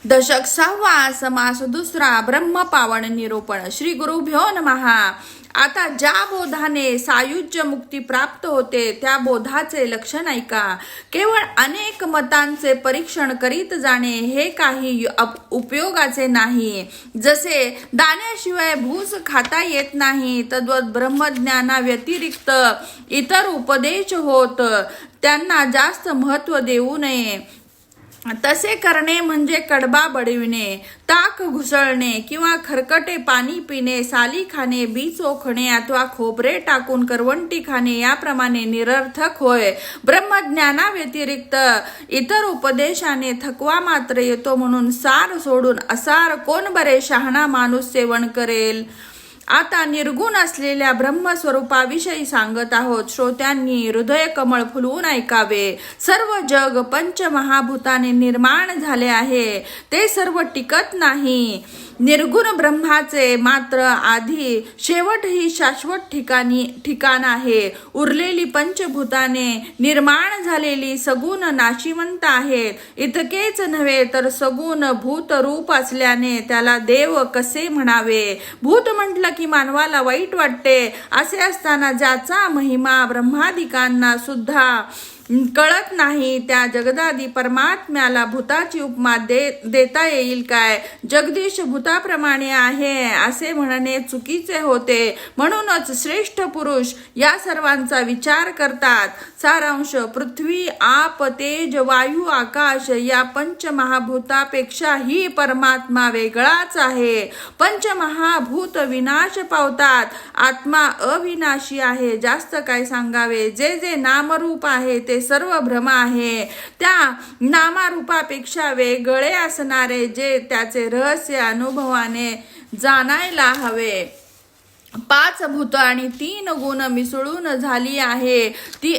दशक 6 समास 2 ब्रह्म पावन निरूपण. श्री गुरुभ्यो नमः. आता ज्या बोधाने सायुज्य मुक्ती प्राप्त होते त्या बोधाचे लक्षण ऐका. केवळ अनेक मतांचे परीक्षण करीत जाणे हे काही उपयोगाचे नाही. जसे दाण्याशिवाय भूस खाता येत नाही, तद्वत ब्रह्मज्ञाना व्यतिरिक्त इतर उपदेश होत त्यांना जास्त महत्व देऊ नये. तसे करणे म्हणजे कडबा बडविणे, ताक घुसळणे किंवा खरकटे पाणी पिणे, साली खाणे, बी चोखणे अथवा खोबरे टाकून करवंटी खाणे याप्रमाणे निरर्थक होय. ब्रह्मज्ञाना व्यतिरिक्त इतर उपदेशाने थकवा मात्र येतो, म्हणून सार सोडून असार कोण बरे शहाणा माणूस सेवन करेल. आता निर्गुण असलेल्या ब्रह्मस्वरूपाविषयी सांगत आहोत. श्रोत्यांनी हृदय कमळ फुलवून ऐकावे. सर्व जग पंचमहाभूताने निर्माण झाले आहे, ते सर्व टिकत नाही. निर्गुण ब्रह्माचे मात्र आधी शेवट ही शाश्वत ठिकाण आहे. उरलेली पंचभूताने निर्माण झालेली सगुण नाशिवंत आहेत. इतकेच नव्हे तर सगुण भूत रूप असल्याने त्याला देव कसे म्हणावे. भूत म्हटलं की मानवाला वाईट वाटते. असे असताना ज्याचा महिमा ब्रह्मादिकांना सुद्धा कळत नाही, त्या जगदादी परमात्म्याला भूताची उपमा देता येईल काय. जगदीश भूताप्रमाणे आहे असे म्हणणे चुकीचे होते. म्हणूनच श्रेष्ठ पुरुष या सर्वांचा विचार करतात. सारांश: पृथ्वी, आप, तेज, वायू, आकाश या पंचमहाभूतापेक्षा ही परमात्मा वेगळाच आहे. पंचमहाभूत विनाश पावतात, आत्मा अविनाशी आहे. जास्त काय सांगावे. जे जे नामरूप आहे ते सर्व भ्रम आहे. त्या नामारूपापेक्षा वेगळे असणारे जे त्याचे रहस्य अनुभवाने जाणायला हवे. 5 भूत आणि 3 गुण मिसळून झाली आहे ती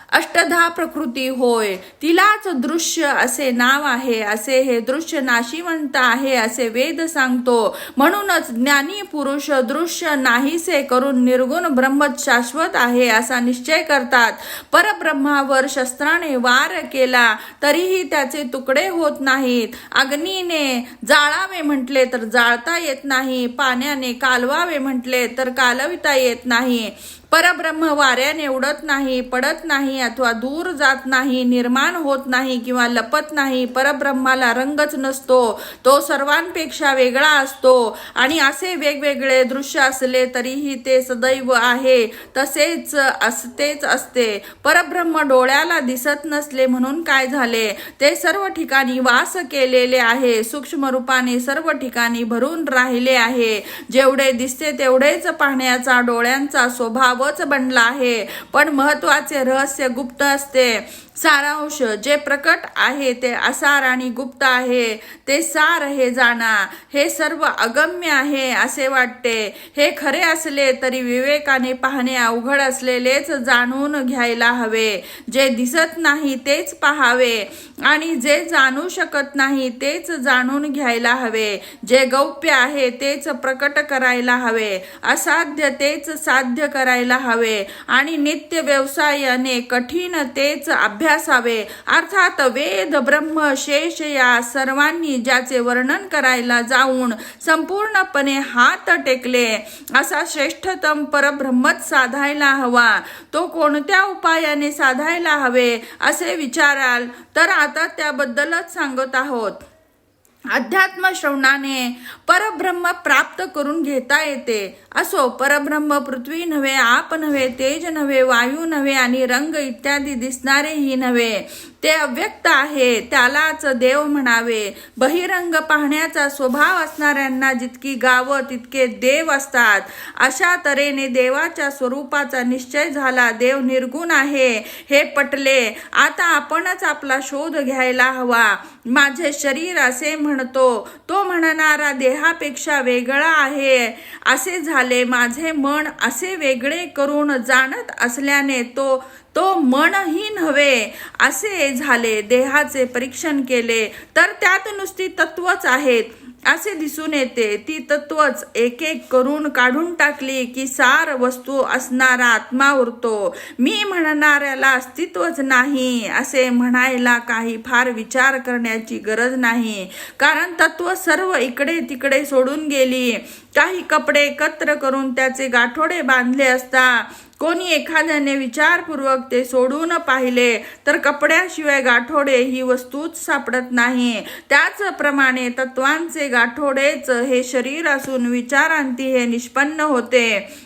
अष्टधा प्रकृती होय. तिलाच दृश्य असे नाव आहे. असे हे दृश्य नाशिवंत आहे असे वेद सांगतो. म्हणूनच ज्ञानी पुरुष दृश्य नाहीसे करून निर्गुण ब्रह्मच शाश्वत आहे असा निश्चय करतात. परब्रह्मावर शस्त्राने वार केला तरीही त्याचे तुकडे होत नाहीत. अग्नीने जाळावे म्हटले तर जाळता येत नाही. पाण्याने कालवावे म्हटले तर कालविता येत नाही. परब्रह्म वाऱ्याने उडत नाही, पडत नाही अथवा दूर जात नाही, निर्माण होत नाही किंवा लपत नाही. परब्रह्माला रंगच नसतो, तो सर्वांपेक्षा वेगळा असतो. आणि असे वेगवेगळे दृश्य असले तरीही ते सदैव आहे, तसेच असतेच असते. परब्रह्म डोळ्याला दिसत नसले म्हणून काय झाले. ते सर्व ठिकाणी वास केलेले आहे. सूक्ष्म रूपाने सर्व ठिकाणी भरून राहिले आहे. जेवढे दिसते तेवढेच पाहण्याचा डोळ्यांचा स्वभाव बनला आहे. पण महत्वाचे रहस्य गुप्त असते. सारांश: जे प्रकट आहे ते असार आणि गुप्त आहे ते सार हे जाणा. हे सर्व अगम्य आहे असे वाटते. हे खरे असले तरी विवेकाने पाहणे अवघड असलेलेच जाणून घ्यायला हवे. जे दिसत नाही तेच पाहावे आणि जे जाणू शकत नाही तेच जाणून घ्यायला हवे. जे गौप्य आहे तेच प्रकट करायला हवे. असाध्य तेच साध्य करायला हवे आणि नित्य व्यवसायाने कठीण तेच अभ्यासावे. अर्थात वेद, ब्रह्म, शेष या सर्वांनी ज्याचे वर्णन करायला जाऊन संपूर्णपणे हात टेकले असा श्रेष्ठतम परब्रह्मच साधायला हवा. तो कोणत्या उपायाने साधायला हवे असे विचाराल तर आता त्याबद्दलच सांगत आहोत. अध्यात्म श्रवणाने परब्रह्म प्राप्त करून घेता येते. असो, परब्रह्म पृथ्वी नव्हे, आप नव्हे, तेज नव्हे, वायू नव्हे आणि रंग इत्यादी दिसणारेही नव्हे. ते अव्यक्त आहे, त्यालाच देव म्हणावे. बहिरंग पाहण्याचा स्वभाव असणाऱ्यांना जितकी गावं तितके देव असतात. अशा तऱ्हेने देवाच्या स्वरूपाचा निश्चय झाला. देव निर्गुण आहे हे पटले. आता आपणच आपला शोध घ्यायला हवा. माझे शरीर असे म्हणतो, तो म्हणणारा देहापेक्षा वेगळा आहे असे झाले. माझे मन असे वेगळे करून जाणत असल्याने तो मनही नव्हे असे झाले. देहाचे परीक्षण केले तर त्यात नुसती तत्वच आहेत. असे दिसून येते. ती तत्वच एक एक करून काढून टाकली की सार वस्तू असणारा आत्मा उरतो. मी म्हणणाऱ्याला अस्तित्वच नाही असे म्हणायला काही फार विचार करण्याची गरज नाही, कारण तत्व सर्व इकडे तिकडे सोडून गेली. काही कपडे एकत्र करून त्याचे गाठोडे बांधले असता कोणी एखाद्याने विचारपूर्वक ते सोडून पाहिले तर कपड्याशिवाय गाठोडे ही वस्तूच सापडत नाही. त्याचप्रमाणे तत्वांचे गाठोडेच हे शरीर असून विचारांती हे निष्पन्न होते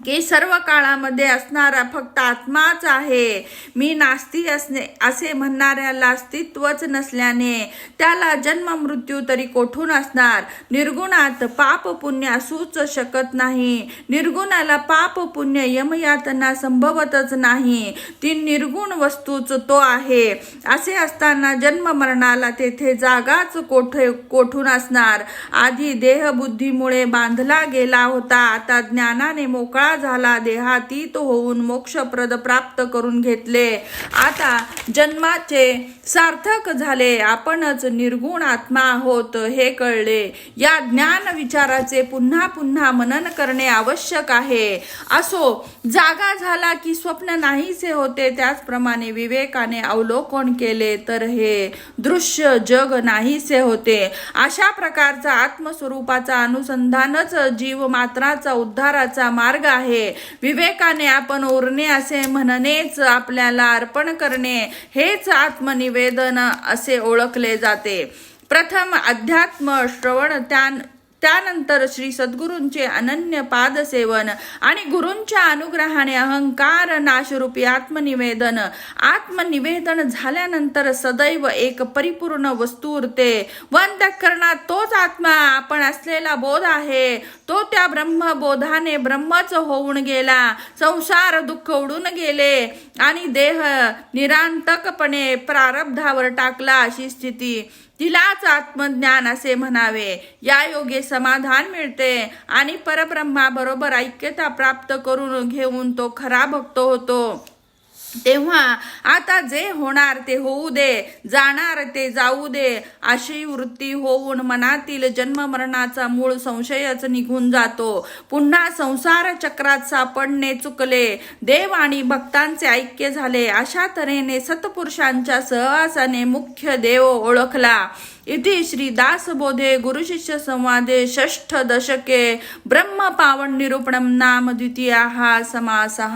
की सर्व काळामध्ये असणारा फक्त आत्माच आहे. मी नास्ती असे म्हणणाऱ्याला अस्तित्वच नसल्याने त्याला जन्म मृत्यू तरी कोठून असणार. निर्गुणात पाप पुण्य असूच शकत नाही. निर्गुणाला पाप पुण्य यमयातना संभवतच नाही. ती निर्गुण वस्तूच तो आहे. असे असताना जन्म मरणाला तेथे जागाच कोठून असणार. आधी देहबुद्धीमुळे बांधला गेला होता, आता ज्ञानाने मोकळा झाला, देहातीत होऊन मोक्षप्रद प्राप्त करून घेतले. आता जन्माचे सार्थक झाले. आपणच निर्गुण आत्मा आहोत हे कळले. या ज्ञान विचाराचे पुन्हा पुन्हा मनन करणे आवश्यक आहे. असो, जागा झाला की स्वप्न नाहीसे होते. त्याचप्रमाणे विवेकाने अवलोकन केले तर हे दृश्य जग नाहीसे होते. अशा प्रकारचा आत्मस्वरूपाचा अनुसंधानच जीव मात्राचा उद्धाराचा मार्ग आहे. विवेकाने आपण उरणे असे म्हणणेच आपल्याला अर्पण करणे हेच आत्मनिवेदन असे ओळखले जाते. प्रथम अध्यात्म श्रवण, त्यानंतर श्री सद्गुरूंचे अनन्य पादसेवन आणि गुरूंच्या अनुग्रहाने अहंकार नाशरूपी आत्मनिवेदन. आत्मनिवेदन झाल्यानंतर सदैव एक परिपूर्ण वस्तू उरते व अंतःकरणात तोच आत्मा आपण असलेला बोध आहे. तो त्या ब्रह्मबोधाने ब्रह्मच होऊन गेला. संसार दुःख उडून गेले आणि देह निरांतकपणे प्रारब्धावर टाकला. अशी स्थिती तिलाच आत्मज्ञान असे म्हणावे. या योगे समाधान मिळते आणि परब्रह्माबरोबर ऐक्यता प्राप्त करून घेऊन तो खरा भक्त होतो. तेव्हा आता जे होणार ते होऊ दे, जाणार ते जाऊ दे अशी वृत्ती होऊन मनातील जन्म मरणाचा मूळ संशयच निघून जातो. पुन्हा संसार चक्रात सापडणे चुकले. देव आणि भक्तांचे ऐक्य झाले. अशा तऱ्हेने सत्पुरुषांच्या सहवासाने मुख्य देव ओळखला. इति श्री दासबोधे गुरुशिष्य संवादे षष्ठ दशके ब्रह्म पावण निरूपणम नाम द्वितीयाः समासः.